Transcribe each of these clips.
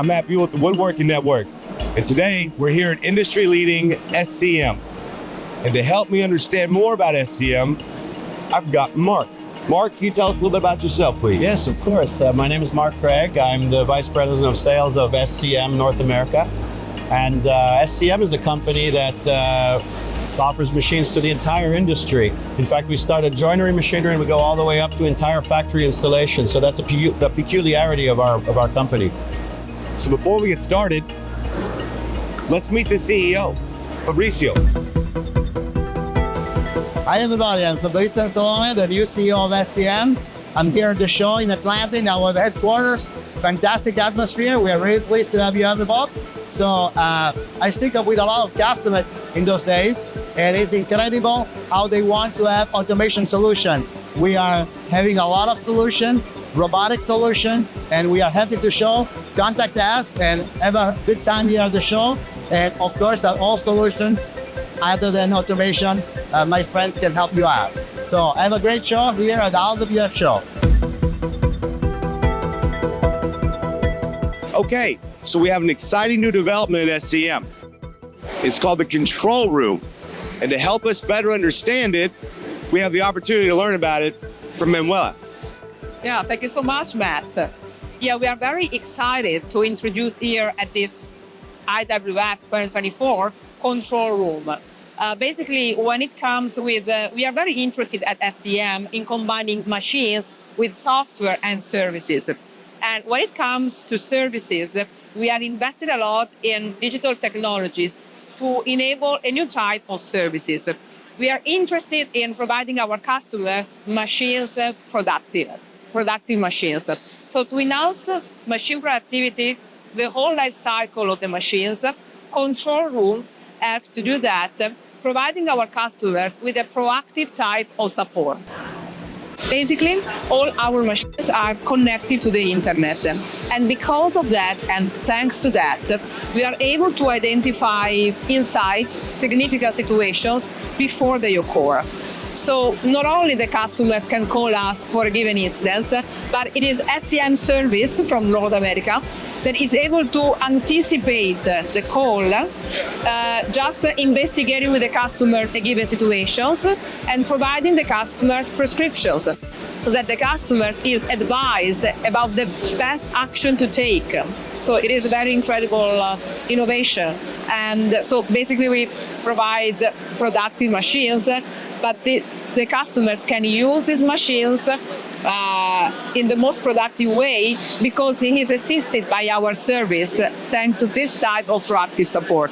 I'm Matt Buell with the Woodworking Network, and today we're here at industry-leading SCM. And to help me understand more about SCM, I've got Mark. Mark, can you tell us a little bit about yourself, please? Yes, of course. My name is Mark Craig. I'm the Vice President of Sales of SCM North America. And SCM is a company that offers machines to the entire industry. In fact, we started joinery machinery and we go all the way up to entire factory installation. So that's the peculiarity of our company. So before we get started, let's meet the CEO, Fabrizio. Hi everybody, I'm Fabrizio Anzalone, the new CEO of SCM. I'm here at the show in Atlanta, in our headquarters. Fantastic atmosphere. We are really pleased to have you on the boat. So I speak up with a lot of customers in those days, and it's incredible how they want to have automation solution. We are having a lot of solution, robotic solution, and we are happy to show. Contact us and have a good time here at the show. And of course, all solutions other than automation, my friends can help you out. So have a great show here at the IWF show. Okay, so we have an exciting new development at SCM. It's called the Control Room. And to help us better understand it, we have the opportunity to learn about it from Manuela. Yeah, thank you so much, Matt. Yeah, we are very excited to introduce here at this IWF 2024 Control Room. Basically, when it comes with, we are very interested at SCM in combining machines with software and services. And when it comes to services, we are invested a lot in digital technologies to enable a new type of services. We are interested in providing our customers machines, productive machines. So to enhance machine productivity, the whole life cycle of the machines, Control Room helps to do that, providing our customers with a proactive type of support. Basically, all our machines are connected to the internet. And because of that, and thanks to that, we are able to identify insights, significant situations before they occur. So not only the customers can call us for a given incident, but it is SCM service from North America that is able to anticipate the call, just investigating with the customer the given situations and providing the customers prescriptions so that the customers is advised about the best action to take. So it is a very incredible innovation. And so basically we provide productive machines, but the customers can use these machines in the most productive way because he is assisted by our service thanks to this type of proactive support.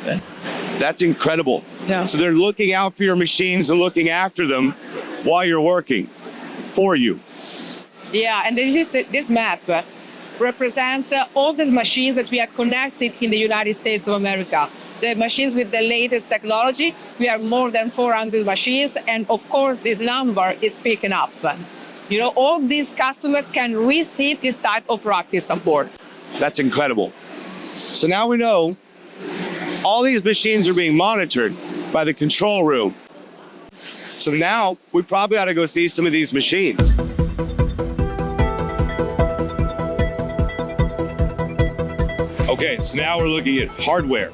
That's incredible. Yeah. So they're looking out for your machines and looking after them while you're working for you. Yeah, and this map represents all the machines that we are connected in the United States of America. The machines with the latest technology, we have more than 400 machines, and of course this number is picking up. You know, all these customers can receive this type of proactive support. That's incredible. So now we know all these machines are being monitored by the Control Room. So now we probably ought to go see some of these machines. Okay, so now we're looking at hardware.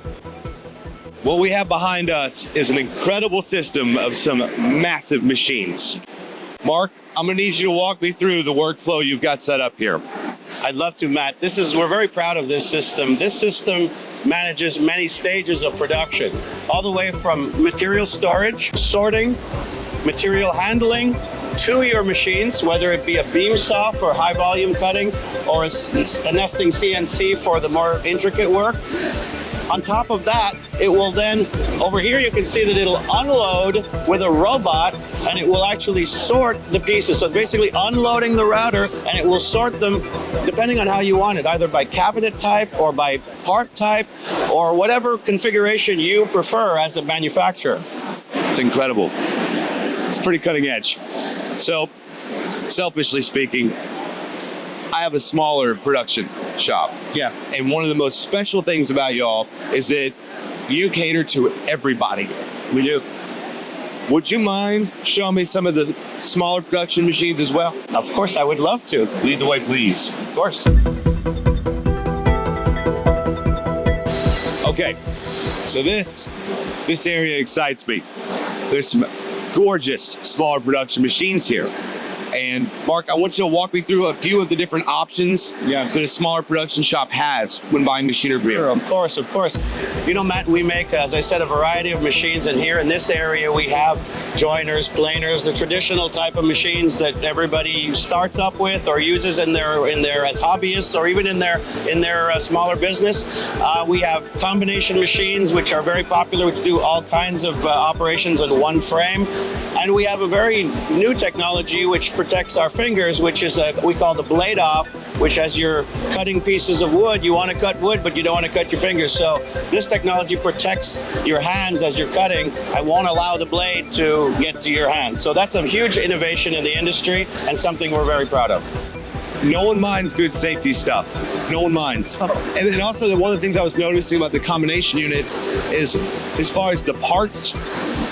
What we have behind us is an incredible system of some massive machines. Mark, I'm gonna need you to walk me through the workflow you've got set up here. I'd love to, Matt. We're very proud of this system. This system manages many stages of production, all the way from material storage, sorting, material handling, to your machines, whether it be a beam saw for high volume cutting or a nesting CNC for the more intricate work. On top of that, it will then, over here you can see that it'll unload with a robot and it will actually sort the pieces. So it's basically unloading the router and it will sort them depending on how you want it, either by cabinet type or by part type or whatever configuration you prefer as a manufacturer. It's incredible. It's pretty cutting edge. So, selfishly speaking, I have a smaller production shop. Yeah. And one of the most special things about y'all is that you cater to everybody. We do. Would you mind showing me some of the smaller production machines as well? Of course, I would love to. Lead the way, please. Of course. Okay, so this area excites me. There's some gorgeous smaller production machines here. And Mark, I want you to walk me through a few of the different options that a smaller production shop has when buying machinery. Sure, of course. You know, Matt, we make, as I said, a variety of machines, and here in this area we have joiners, planers, the traditional type of machines that everybody starts up with or uses in their as hobbyists or even in their smaller business. We have combination machines, which are very popular, which do all kinds of operations in one frame. And we have a very new technology which protects our fingers, which is we call the blade off, which as you're cutting pieces of wood, you want to cut wood, but you don't want to cut your fingers. So this technology protects your hands as you're cutting and won't allow the blade to get to your hands. So that's a huge innovation in the industry and something we're very proud of. No one minds good safety stuff. No one minds. And also, one of the things I was noticing about the combination unit is, as far as the parts,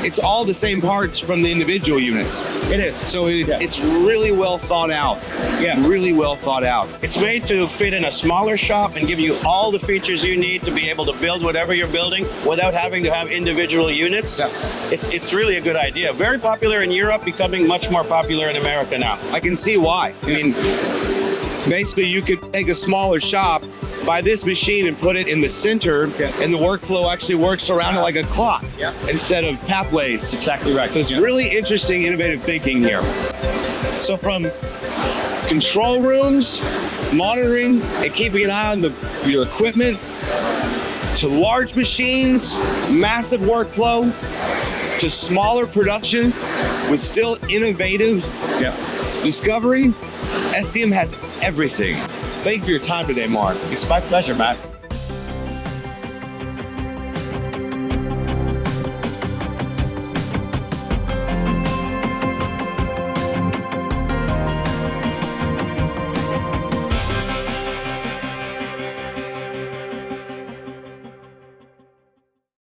it's all the same parts from the individual units. It is. So it's really well thought out. Yeah. Really well thought out. It's made to fit in a smaller shop and give you all the features you need to be able to build whatever you're building without having to have individual units. Yeah. It's really a good idea. Very popular in Europe, becoming much more popular in America now. I can see why. I mean, basically you could take a smaller shop, buy this machine and put it in the center, and the workflow actually works around it like a clock instead of pathways. Exactly right. So it's really interesting, innovative thinking here. So from control rooms, monitoring, and keeping an eye on your equipment, to large machines, massive workflow, to smaller production with still innovative discovery, SCM has everything. Thank you for your time today, Mark. It's my pleasure, Matt.